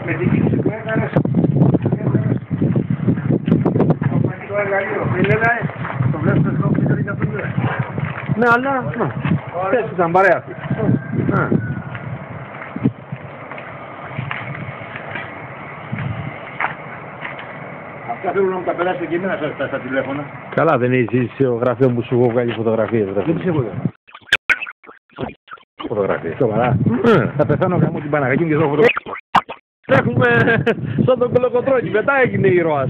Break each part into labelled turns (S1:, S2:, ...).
S1: Με την κίνηση που έκανες, το πανικό εργαλείο, δεν λέγανε, το βλέπεις το δικό που για αυτό.
S2: Ναι, αλλά, θες ήταν παρέα αυτή.
S1: Αυτά θέλουν να μου τα περάσετε και εμένα στα τηλέφωνα.
S2: Καλά, δεν είσαι στο γραφείο που σου έχω βγάλει φωτογραφίες.
S1: Δεν ψεύγονται.
S2: Φωτογραφίες.
S1: Σοβαρά. Θα πεθάνω γάμω την Παναγάκη μου και εδώ φωτογραφίες.
S2: Έχουμε σαν τον Κολοκοτρώνη, μετά έγινε ήρωας.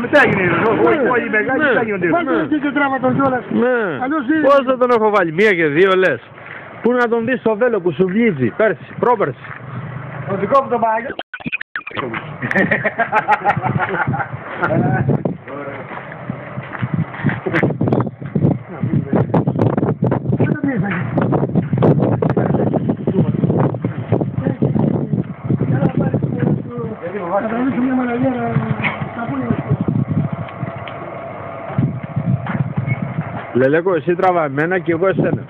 S1: Μετά έγινε ήρωας. Όχι οι μεγάλοι μετά γίνονται ήρωας.
S3: Βάλτε και τράβα τον κιόλας.
S2: Πώς δεν τον έχω βάλει, μία και δύο λες. Πού να τον δεις στο βέλο που σου βγίζει, πέρσι, πρόπερσι.
S1: Το δικό μου τον Παναγάκη.
S3: Θα τραβήσω μια μαλαγιέρα στα πούλια.
S2: Λελέκο, εσύ τραβά εμένα και εγώ εσένα.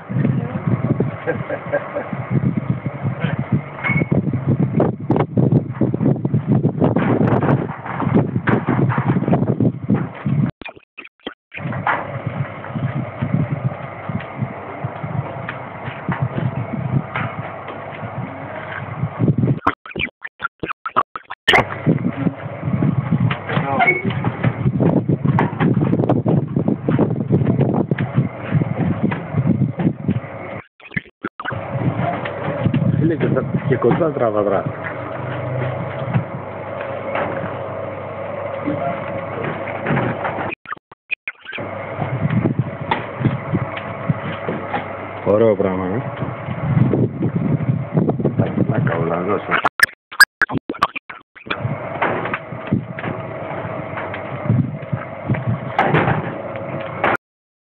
S2: Φίλε, και κοντά τραβαδρά. Ωραίο πράγμα, να καουλαδώσω.